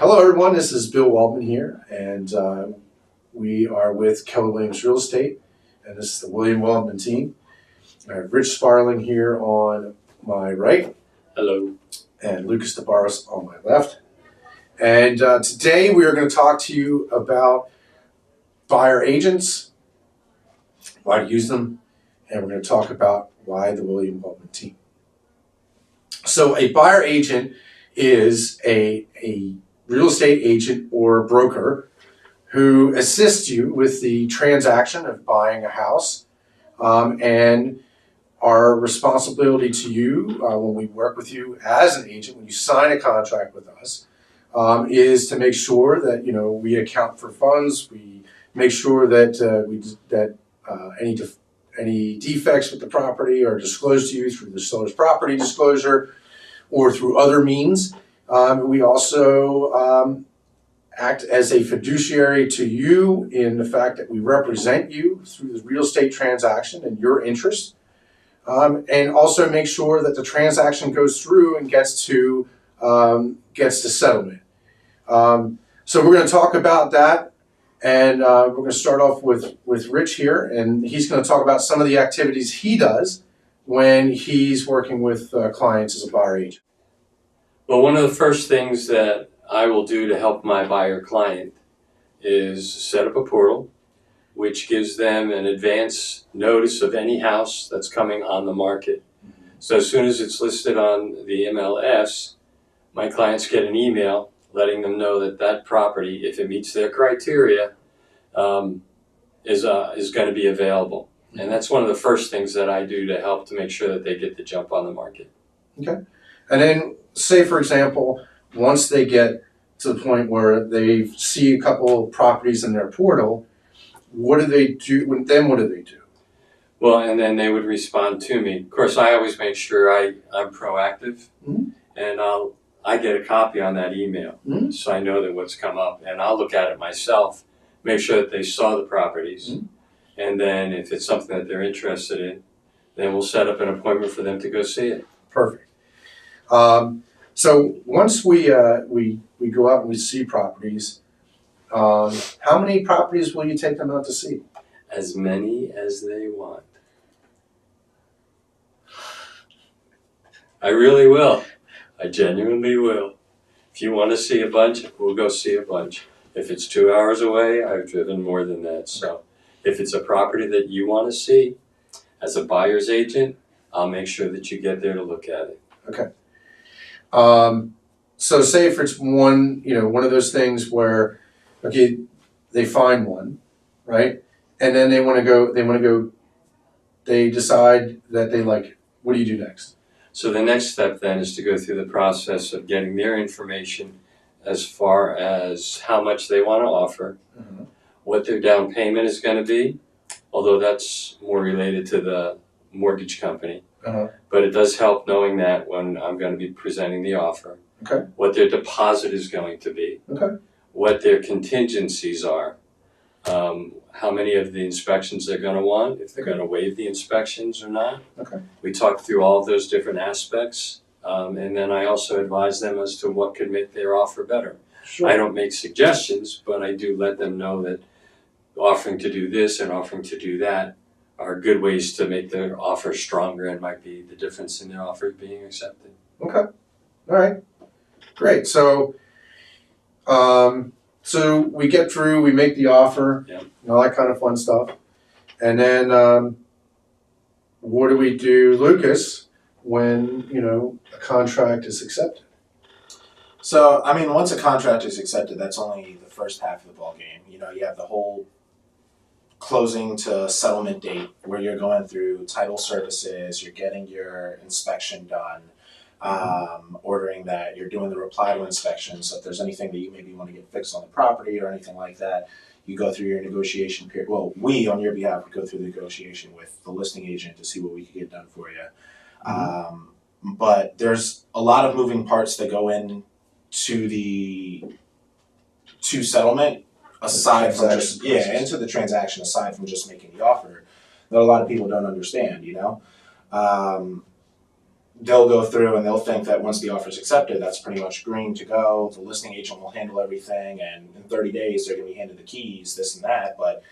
Hello, everyone. This is Bill Waldman here, and we are with Keller Real Estate, and this is the William Waldman team. I have Rich Sparling here on my right. Hello. And Lucas DeBarros on my left. And today we are going to talk to you about buyer agents, why to use them, and we're going to talk about why the William Waldman team. So a buyer agent is a real estate agent or broker who assists you with the transaction of buying a house, and our responsibility to you when we work with you as an agent, when you sign a contract with us, is to make sure that we account for funds. We make sure that any defects with the property are disclosed to you through the seller's property disclosure or through other means. We also act as a fiduciary to you in the fact that we represent you through the real estate transaction and your interest, and also make sure that the transaction goes through and gets to settlement. So we're going to talk about that, and we're going to start off with Rich here, and he's going to talk about some of the activities he does when he's working with clients as a buyer agent. Well, one of the first things that I will do to help my buyer client is set up a portal which gives them an advance notice of any house that's coming on the market. So as soon as it's listed on the MLS, my clients get an email letting them know that that property, if it meets their criteria, is going to be available. And that's one of the first things that I do to help to make sure that they get the jump on the market. Okay. And then say, for example, once they get to the point where they see a couple of properties in their portal, what do they do? Then what do they do? Well, and then they would respond to me. Of course, I always make sure I'm proactive, and I get a copy on that email, so I know that what's come up, and I'll look at it myself, make sure that they saw the properties, and then if it's something that they're interested in, then we'll set up an appointment for them to go see it. Perfect. So once we go out and we see properties, how many properties will you take them out to see? As many as they want. I really will. I genuinely will. If you want to see a bunch, we'll go see a bunch. If it's 2 hours away, I've driven more than that. So if it's a property that you want to see, as a buyer's agent, I'll make sure that you get there to look at it. Okay. So say if it's one of those things where, okay, they find one, right? And then they decide that they like it. What do you do next? So the next step then is to go through the process of getting their information as far as how much they want to offer, what their down payment is going to be, although that's more related to the mortgage company. But it does help knowing that when I'm going to be presenting the offer, what their deposit is going to be, what their contingencies are, how many of the inspections they're going to want, if they're going to waive the inspections or not. We talk through all of those different aspects, and then I also advise them as to what could make their offer better. Sure. I don't make suggestions, but I do let them know that offering to do this and offering to do that are good ways to make their offer stronger and might be the difference in their offer being accepted. Okay. All right. Great. So, so we get through, we make the offer, all that kind of fun stuff. And then what do we do, Lucas, when, a contract is accepted? So, I mean, once a contract is accepted, that's only the first half of the ballgame. You have the whole closing to settlement date where you're going through title services, you're getting your inspection done, ordering that, you're doing the reply to inspection. So if there's anything that you maybe want to get fixed on the property or anything like that, you go through your negotiation period. Well, we on your behalf would go through the negotiation with the listing agent to see what we could get done for you. But there's a lot of moving parts that go in to settlement. Aside from just into the transaction, aside from just making the offer, that a lot of people don't understand. they'll go through and they'll think that once the offer is accepted, that's pretty much green to go. The listing agent will handle everything, and in 30 days they're going to be handed the keys, this and that. But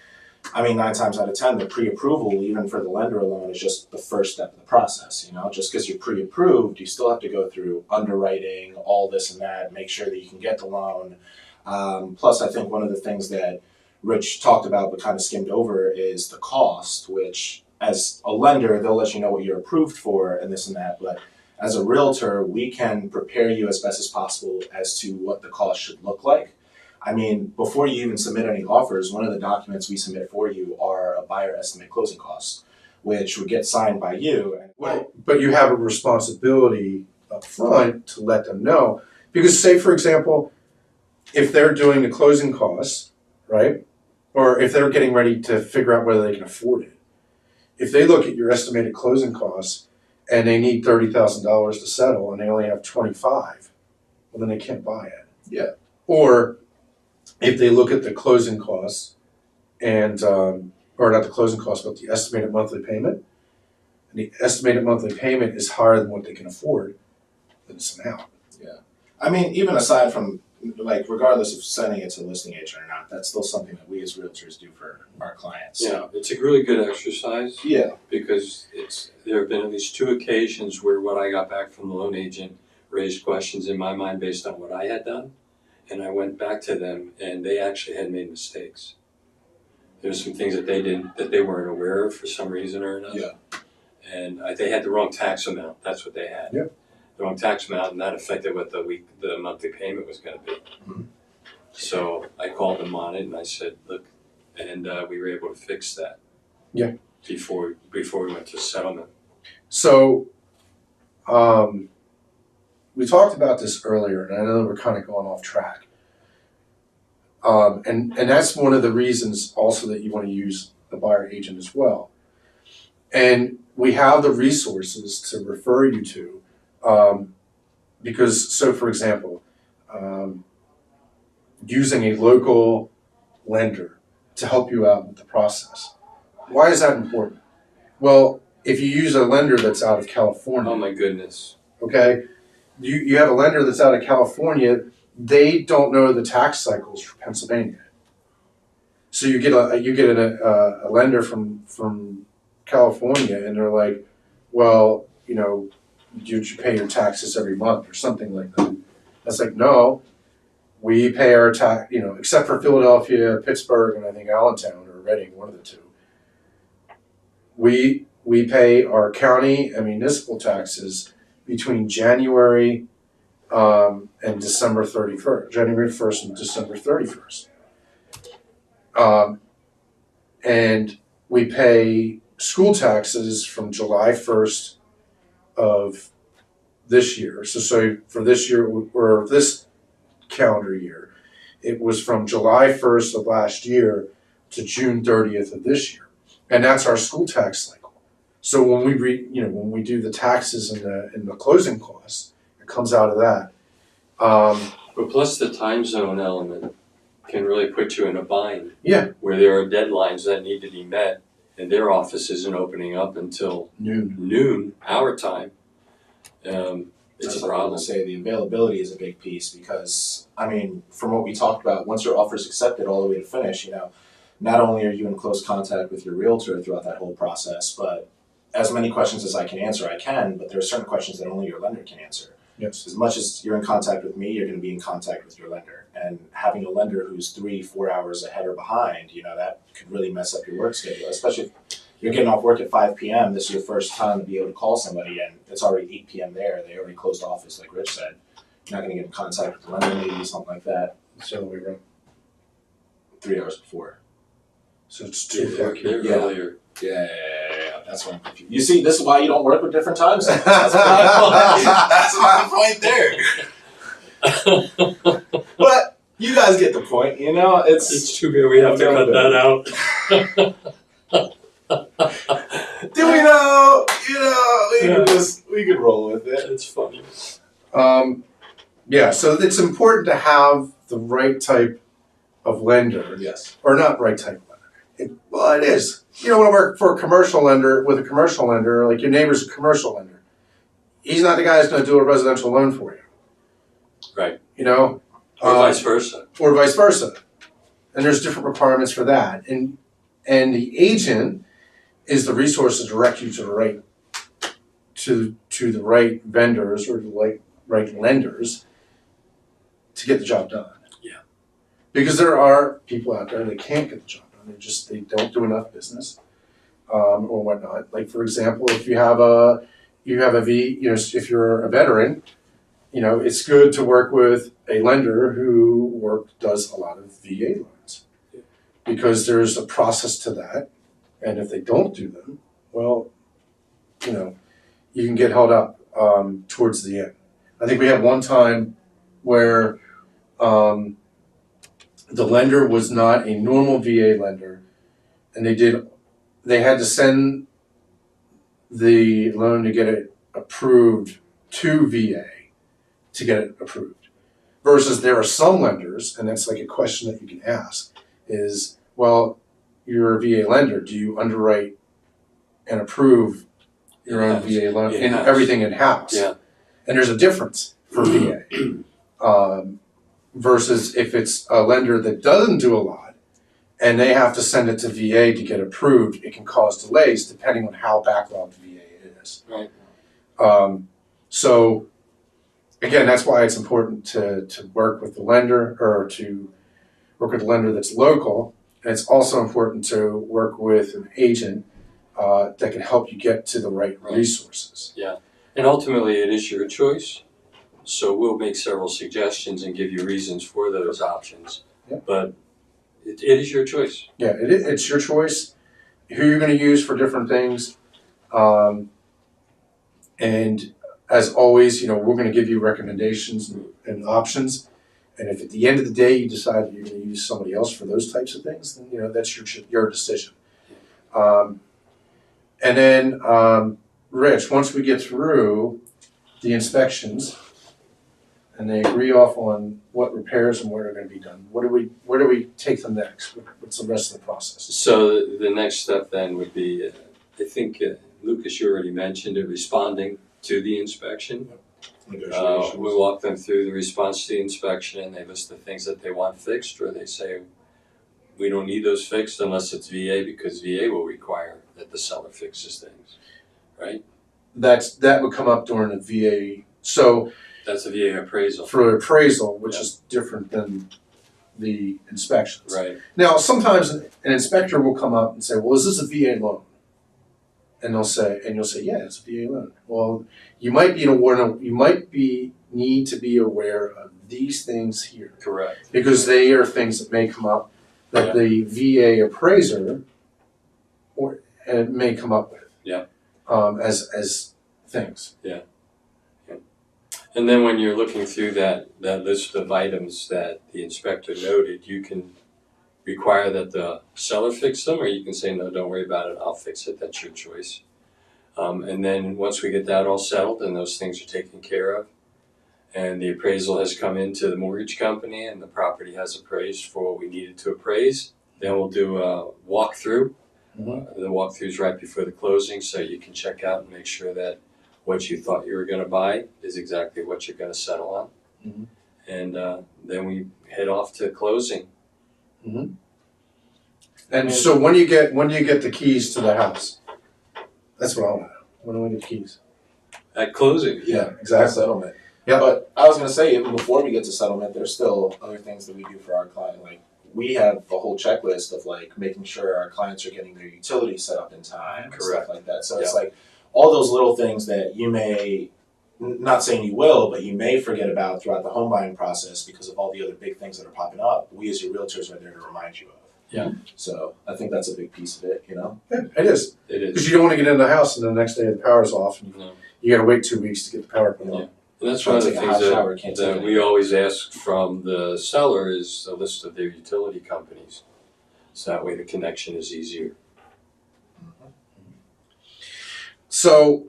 I mean, 9 times out of 10, the pre-approval, even for the lender alone, is just the first step of the process. Just because you're pre-approved, you still have to go through underwriting, all this and that, make sure that you can get the loan. Plus, I think one of the things that Rich talked about but kind of skimmed over is the cost, which as a lender, they'll let you know what you're approved for and this and that. But as a realtor, we can prepare you as best as possible as to what the cost should look like. I mean, before you even submit any offers, one of the documents we submit for you are a buyer estimate closing costs, which would get signed by you. Well, but you have a responsibility up front to let them know. Because say, for example, if they're doing the closing costs, right? Or if they're getting ready to figure out whether they can afford it. If they look at your estimated closing costs and they need $30,000 to settle and they only have 25, well, then they can't buy it. Yeah. Or if they look at the closing costs and, or not the closing costs, but the estimated monthly payment, and the estimated monthly payment is higher than what they can afford, then it's an out. Yeah. I mean, even aside from, like, regardless of sending it to a listing agent or not, that's still something that we as realtors do for our clients. Yeah, it's a really good exercise. Yeah. Because there have been at least 2 occasions where what I got back from the loan agent raised questions in my mind based on what I had done. And I went back to them and they actually had made mistakes. There's some things that they didn't, that they weren't aware of for some reason or another. Yeah. And they had the wrong tax amount. That's what they had. Yeah. The wrong tax amount, and that affected what the monthly payment was going to be. Mhm. So I called them on it and I said, look, and we were able to fix that. Yeah. Before we went to settlement. So, we talked about this earlier, and I know we're kind of going off track. And that's one of the reasons also that you want to use the buyer agent as well. And we have the resources to refer you to, because, so for example, using a local lender to help you out with the process. Why is that important? Well, if you use a lender that's out of California, Oh my goodness. okay, you have a lender that's out of California, they don't know the tax cycles for Pennsylvania. So you get a lender from California, and they're like, well, you pay your taxes every month or something like that. That's like, no, we pay our tax, except for Philadelphia, Pittsburgh, and I think Allentown or Reading, one of the two. We pay our county and municipal taxes between January and December 31st, January 1st and December 31st. And we pay school taxes from July 1st of this year. So for this year, or this calendar year, it was from July 1st of last year to June 30th of this year. And that's our school tax cycle. So when we do the taxes and the closing costs, it comes out of that. But plus the time zone element can really put you in a bind. Yeah. Where there are deadlines that need to be met, and their office isn't opening up until noon, our time. It's a problem. I was say the availability is a big piece because, I mean, from what we talked about, once your offer is accepted all the way to finish, not only are you in close contact with your realtor throughout that whole process, but as many questions as I can, but there are certain questions that only your lender can answer. Yes. As much as you're in contact with me, you're going to be in contact with your lender. And having a lender who's 3-4 hours ahead or behind, that could really mess up your work schedule, especially if you're getting off work at 5 p.m. This is your first time to be able to call somebody, and it's already 8 p.m. there. They already closed office, like Rich said. You're not going to get in contact with the lender, maybe something like that. So we run 3 hours before. So it's They're Yeah. earlier. Yeah. That's what I'm confused. You see, this is why you don't work with different time zones. That's my point there. But you guys get the point, It's too bad we have to cut that out. Do we know? We could roll with it. It's funny. Yeah, so it's important to have the right type of lender. Yes. Or not right type of lender. It is. You don't want to work for a commercial lender with a commercial lender, like your neighbor's a commercial lender. he's not the guy that's going to do a residential loan for you. Right. You know, Or vice versa. or vice versa. And there's different requirements for that. And the agent is the resource to direct you to the right vendors or the right lenders to get the job done. Yeah. Because there are people out there that can't get the job done. They don't do enough business, or whatnot. Like, for example, if you have a if you're a veteran, it's good to work with a lender who does a lot of VA loans, because there's a process to that, and if they don't do them, well, you can get held up towards the end. I think we had one time where the lender was not a normal VA lender, and they had to send the loan to get it approved to VA to get it approved. Versus there are some lenders, and that's like a question that you can ask, is, well, you're a VA lender, do you underwrite and approve your own VA loan and everything in-house? Yeah. And there's a difference for VA. Versus if it's a lender that doesn't do a lot and they have to send it to VA to get approved, it can cause delays depending on how backlogged VA is. Right. So again, that's why it's important to work with the lender, or to work with a lender that's local. And it's also important to work with an agent that can help you get to the right resources. Yeah. And ultimately, it is your choice. So we'll make several suggestions and give you reasons for those options. Yeah. But it is your choice. Yeah, it's your choice who you're going to use for different things. And as always, we're going to give you recommendations and options. And if at the end of the day you decide that you're going to use somebody else for those types of things, then that's your decision. And then, Rich, once we get through the inspections and they agree off on what repairs and where they're going to be done, where do we take them next? What's the rest of the process? So the next step then would be, I think, Lucas, you already mentioned it, responding to the inspection. Negotiations. We walk them through the response to the inspection, and they list the things that they want fixed, or they say, we don't need those fixed unless it's VA, because VA will require that the seller fixes things, right? That would come up during the VA. So That's a VA appraisal. for appraisal, which is different than the inspections. Right. Now, sometimes an inspector will come up and say, well, is this a VA loan? And you'll say, yeah, it's a VA loan. Well, you might need to be aware of these things here, Correct. because they are things that may come up that the VA appraiser may come up with. Yeah. As things. Yeah. And then when you're looking through that list of items that the inspector noted, you can require that the seller fix them, or you can say, no, don't worry about it, I'll fix it, that's your choice. And then once we get that all settled and those things are taken care of, and the appraisal has come into the mortgage company and the property has appraised for what we needed to appraise, then we'll do a walkthrough. Mm-hmm. The walkthrough is right before the closing, so you can check out and make sure that what you thought you were going to buy is exactly what you're going to settle on. Mm-hmm. And then we head off to closing. Mm-hmm. And so when do you get the keys to the house? That's what I want to know. When do we get the keys? At closing. Yeah, Exact exactly. settlement. Yeah. But I was going to say, even before we get to settlement, there's still other things that we do for our client. Like, we have a whole checklist of making sure our clients are getting their utilities set up in time and stuff like that. So it's like all those little things that you may, not saying you will, but you may forget about throughout the home buying process because of all the other big things that are popping up. We as your realtors are there to remind you of. Yeah. So I think that's a big piece of it, Yeah, it is. It is. Because you don't want to get in the house and the next day the power's off and No. you got to wait 2 weeks to get the power put on. Yeah. And that's one of the Can't take a things hot shower, can't take that we always ask from the seller is a list of their utility companies. So that way the connection is easier. So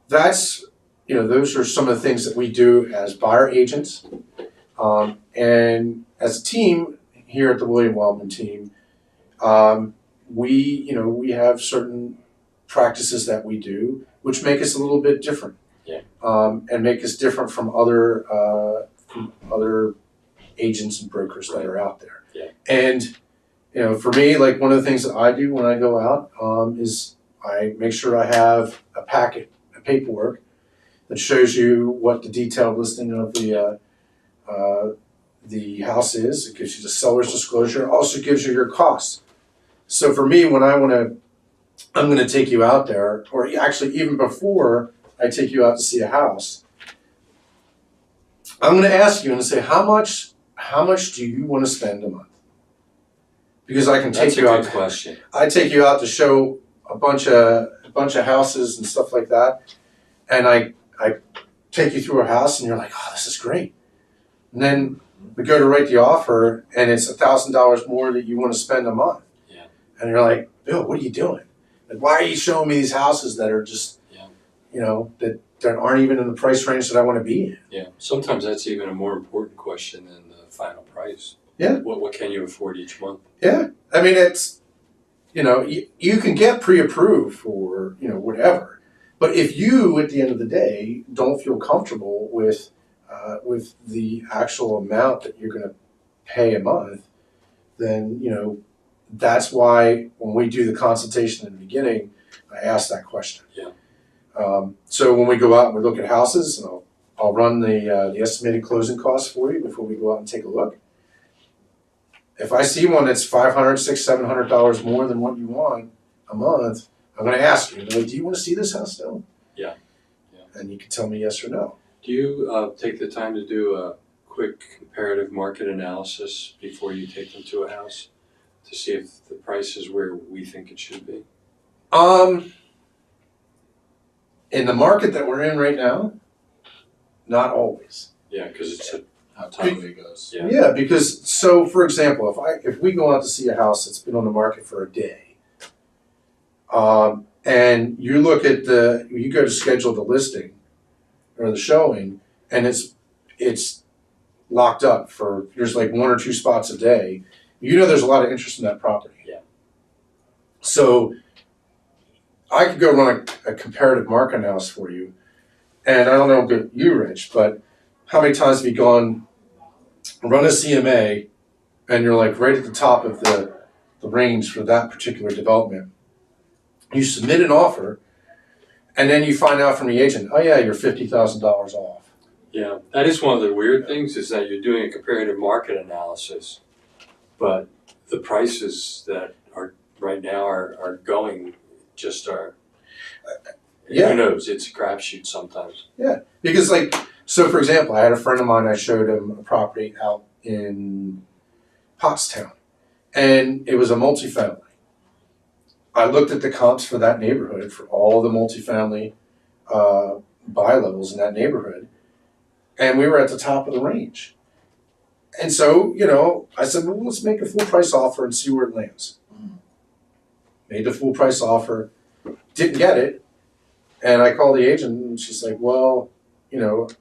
that's, those are some of the things that we do as buyer agents. And as a team here at the William-Waldman team, we have certain practices that we do which make us a little bit different. and make us different from other agents and brokers that are out there. Yeah. And for me, like one of the things that I do when I go out is I make sure I have a paperwork that shows you what the detailed listing of the house is. It gives you the seller's disclosure. It also gives you your costs. So for me, when I'm going to take you out there, or actually even before I take you out to see a house, I'm going to ask you and say, how much do you want to spend a month? Because I can take you out. That's a good question. I take you out to show a bunch of houses and stuff like that, and I take you through a house, and you're like, oh, this is great. And then we go to write the offer, and it's $1,000 more that you want to spend a month. Yeah. And you're like, Bill, what are you doing? Like, why are you showing me these houses that are just, that aren't even in the price range that I want to be in? Yeah. Sometimes that's even a more important question than the final price. Yeah. What can you afford each month? Yeah. I mean, it's, you can get pre-approved for, whatever. But if you, at the end of the day, don't feel comfortable with the actual amount that you're going to pay a month, then, that's why when we do the consultation in the beginning, I ask that question. Yeah. So when we go out and we look at houses, and I'll run the estimated closing costs for you before we go out and take a look. If I see one that's $500, $600, $700 more than what you want a month, I'm going to ask you, do you want to see this house still? Yeah. And you can tell me yes or no. Do you take the time to do a quick comparative market analysis before you take them to a house to see if the price is where we think it should be? In the market that we're in right now, not always. Yeah, because it's How timely it goes. Yeah. Yeah, because for example, if we go out to see a house that's been on the market for a day, and you look at you go to schedule the listing or the showing, and it's locked up there's like 1 or 2 spots a day, there's a lot of interest in that property. Yeah. So I could go run a comparative market analysis for you, and I don't know about you, Rich, but how many times have you gone run a CMA, and you're like right at the top of the range for that particular development. You submit an offer, and then you find out from the agent, oh yeah, you're $50,000 off. Yeah, that is one of the weird things is that you're doing a comparative market analysis, but the prices that are right now are going just are. Yeah. Who knows? It's a crapshoot sometimes. Yeah, because so for example, I had a friend of mine, I showed him a property out in Pottstown, and it was a multifamily. I looked at the comps for that neighborhood, for all the multifamily buy levels in that neighborhood, and we were at the top of the range. And so, I said, well, let's make a full price offer and see where it lands. Made the full price offer, didn't get it, and I called the agent, and she's like, well, the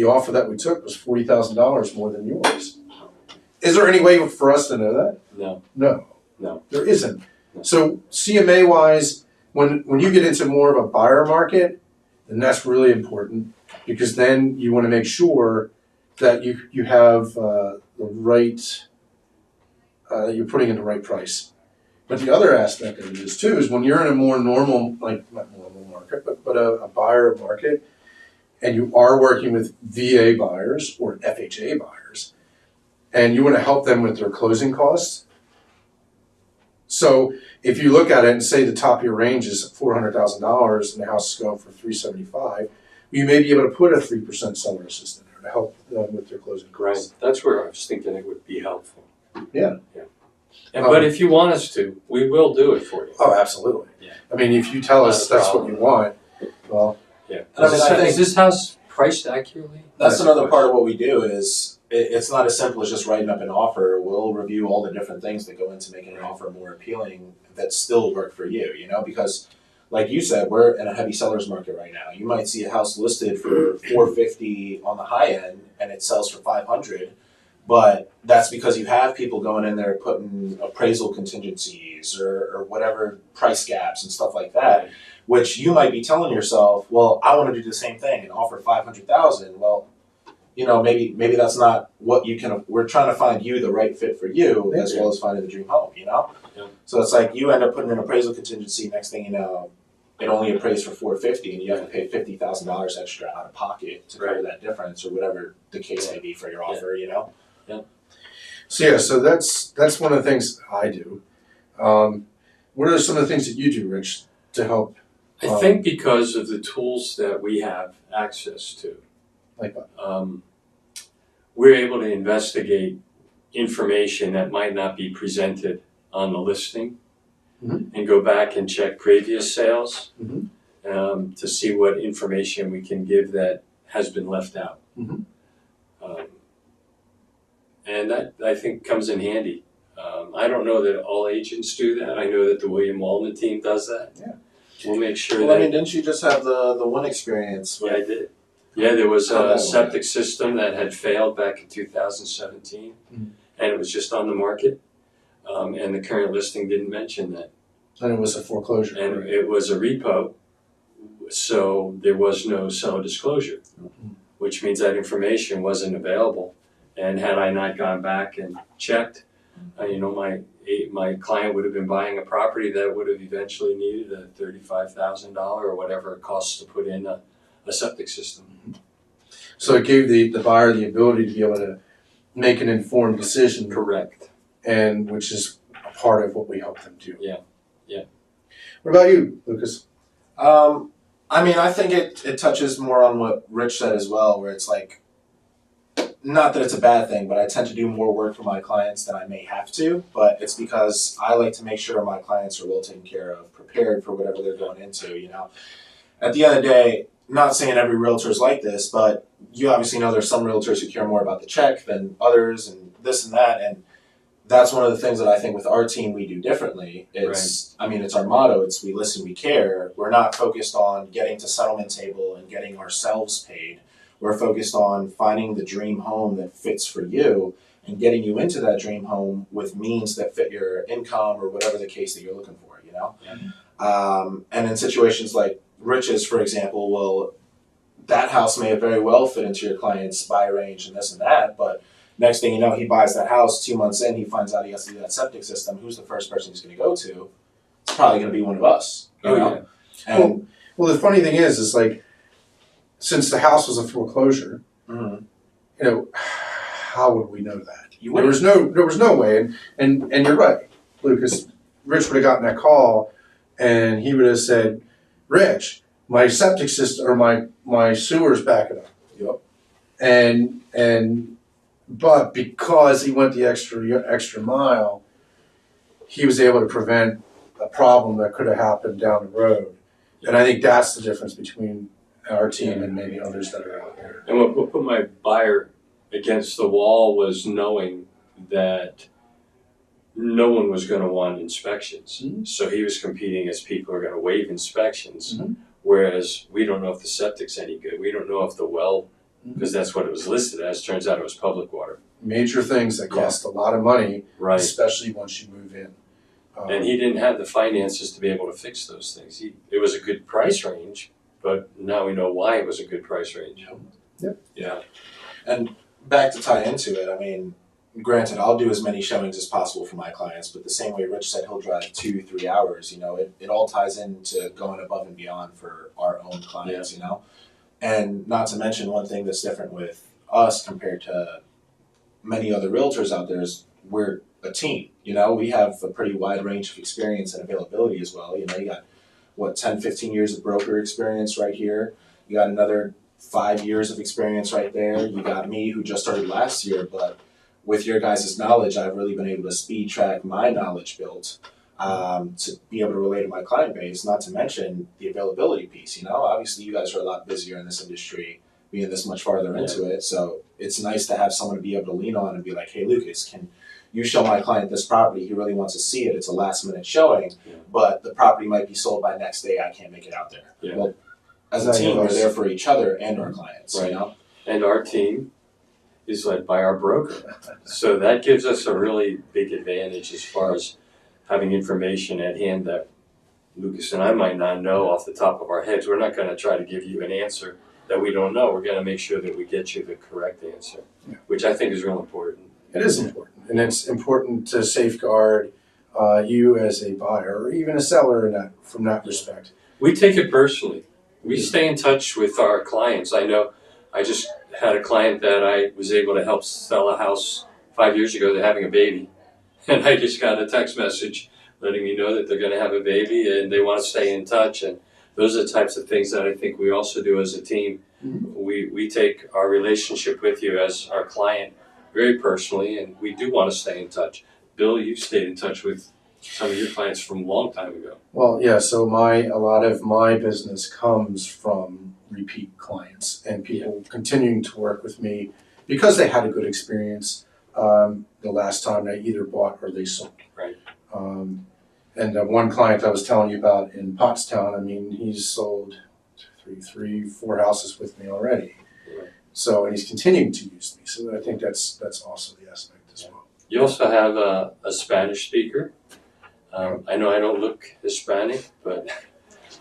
offer that we took was $40,000 more than yours. Is there any way for us to know that? No. No, there isn't. No. So CMA wise, when you get into more of a buyer market, then that's really important, because then you want to make sure that you have the right, you're putting in the right price. But the other aspect of it is when you're in a more normal, not normal market, but a buyer market, and you are working with VA buyers or FHA buyers, and you want to help them with their closing costs. So if you look at it and say the top of your range is $400,000 and the house is going for $375,000, you may be able to put a 3% seller assist in there to help them with their closing Right. costs. That's where I was thinking it would be helpful. Yeah. But if you want us to, we will do it for you. Oh, absolutely. Yeah. I mean, if you tell us Not a that's what you want, well, Yeah. And I mean, I think is this house priced accurately? that's another part of what we do is it's not as simple as just writing up an offer. We'll review all the different things that go into making an offer more appealing that still work for you, because like you said, we're in a heavy seller's market right now. You might see a house listed for $450 on the high end and it sells for $500, but that's because you have people going in there putting appraisal contingencies or whatever price gaps and stuff like that. which you might be telling yourself, well, I want to do the same thing and offer 500,000. Well, maybe that's not what you can. We're trying to find you the right fit for you, as well as finding the dream home. Yeah. So it's like you end up putting an appraisal contingency. Next thing you know, it only appraised for 450, and you have to pay $50,000 extra out of pocket to cover that difference, or whatever the case may be for your offer. So that's one of the things I do. What are some of the things that you do, Rich, to help? I think because of the tools that we have access to, Like what? we're able to investigate information that might not be presented on the listing, and go back and check previous sales to see what information we can give that has been left out. And that, I think, comes in handy. I don't know that all agents do that. I know that the Waldman team does that. Yeah. We'll make sure Well, that... I mean, didn't you just have the one experience? Yeah, I did. Yeah, there was a septic system that had failed back in 2017, and it was just on the market, and the current listing didn't mention that. And it was a foreclosure. And it was a repo, so there was no seller disclosure, which means that information wasn't available. And had I not gone back and checked, my client would have been buying a property that would have eventually needed a $35,000 or whatever it costs to put in a septic system. So it gave the buyer the ability to be able to make an informed decision. Correct. And which is a part of what we help them do. Yeah. What about you, Lucas? I mean, I think it touches more on what Rich said as well, where it's like, not that it's a bad thing, but I tend to do more work for my clients than I may have to, but it's because I like to make sure my clients are well taken care of, prepared for whatever they're going into, At the end of the day, not saying every realtor is like this, but you obviously know there's some realtors who care more about the check than others and this and that, and that's one of the things that I think with our team we do differently. It's our motto, it's we listen, we care. We're not focused on getting to settlement table and getting ourselves paid. We're focused on finding the dream home that fits for you and getting you into that dream home with means that fit your income or whatever the case that you're looking for, And in situations like Rich's, for example, well, that house may have very well fit into your client's buy range and this and that, but next thing you know, he buys that house, 2 months in, he finds out he has to do that septic system. Who's the first person he's going to go to? It's probably going to be one of us, Yeah. And, well, the funny thing is like, since the house was a foreclosure, how would we know that? There was no way, and you're right, Lucas. Rich would have gotten that call, and he would have said, "Rich, my septic system or my sewer's backing up." Yep. But because he went the extra mile, he was able to prevent a problem that could have happened down the road, and I think that's the difference between our team and maybe others that are out there. And what put my buyer against the wall was knowing that no one was going to want inspections. So he was competing as people are going to waive inspections, whereas we don't know if the septic's any good. We don't know if the well, because that's what it was listed as. Turns out it was public water. Major things that cost a lot of money, Right. especially once you move in. And he didn't have the finances to be able to fix those things. It was a good price range, but now we know why it was a good price range. Yep. Yeah. And back to tie into it, I mean, granted, I'll do as many showings as possible for my clients, but the same way Rich said he'll drive 2-3 hours, it all ties into going above and beyond for our own clients, And not to mention one thing that's different with us compared to many other realtors out there is we're a team, we have a pretty wide range of experience and availability as well. You got 10, 15 years of broker experience right here. You got another 5 years of experience right there. You got me who just started last year, but with your guys' knowledge, I've really been able to speed track my knowledge built to be able to relate to my client base, not to mention the availability piece. Obviously you guys are a lot busier in this industry, being this much farther into it. So it's nice to have someone to be able to lean on and be like, hey, Lucas, can you show my client this property? He really wants to see it. It's a last minute showing, but the property might be sold by next day. I can't make it out there. Yeah. Well, as a team, we're there for each other and our clients, Right. And our team is led by our broker. So that gives us a really big advantage as far as having information at hand that Lucas and I might not know off the top of our heads. We're not going to try to give you an answer that we don't know. We're going to make sure that we get you the correct answer, which I think is real important. It is important, and it's important to safeguard you as a buyer or even a seller in that, from that respect. We take it personally. We stay in touch with our clients. I know I just had a client that I was able to help sell a house 5 years ago. They're having a baby. And I just got a text message letting me know that they're going to have a baby and they want to stay in touch. And those are the types of things that I think we also do as a team. Mm-hmm. We take our relationship with you as our client very personally, and we do want to stay in touch. Bill, you've stayed in touch with some of your clients from a long time ago. Well, yeah, so a lot of my business comes from repeat clients and people continuing to work with me because they had a good experience the last time they either bought or they sold. Right. And one client I was telling you about in Pottstown, I mean, he's sold four houses with me already. Right. So, and he's continuing to use me. So I think that's also the aspect as well. You also have a Spanish speaker. I know I don't look Hispanic, but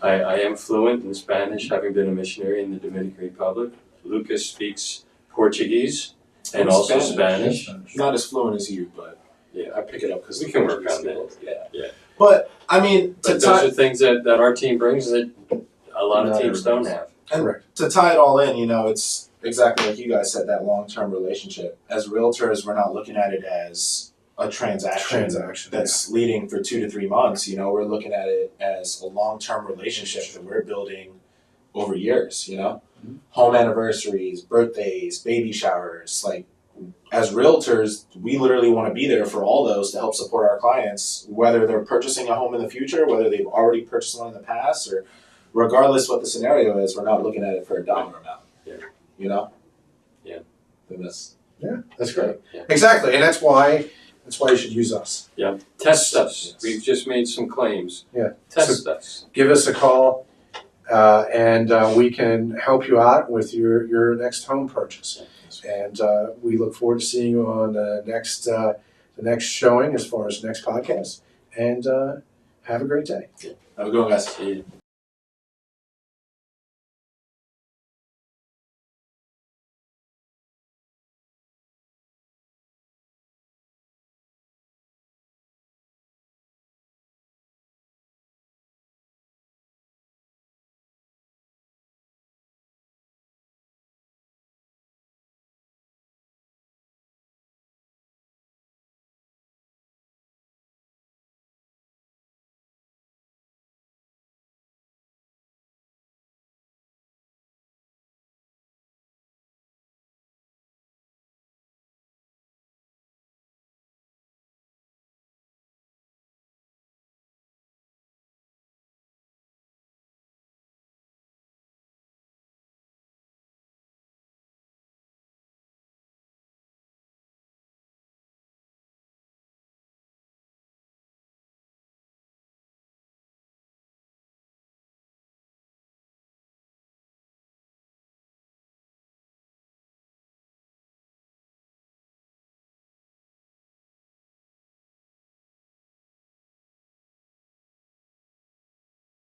I am fluent in Spanish, having been a missionary in the Dominican Republic. Lucas speaks Portuguese and also Spanish. Not as fluent as you, but Yeah, I pick it up because we can work on that. Yeah. But I mean, But those are things that our team brings that a lot of teams don't have. Correct. to tie it all in, you know, it's exactly like you guys said, that long-term relationship. As realtors, we're not looking at it as a transaction that's leading for 2 to 3 months. You know, we're looking at it as a long-term relationship that we're building over years, you know? Mm-hmm. Home anniversaries, birthdays, baby showers. Like, as realtors, we literally want to be there for all those to help support our clients, whether they're purchasing a home in the future, whether they've already purchased one in the past, or regardless what the scenario is, we're not looking at it for a dollar amount. Yeah. You know? Yeah. And that's great. Yeah. Exactly, and that's why you should use us. Yeah. Test us. Yes. We've just made some claims. Yeah. Test us. Give us a call, and we can help you out with your next home purchase. And we look forward to seeing you on the next showing, as far as next podcast. And have a great day. have a good one, guys. See you.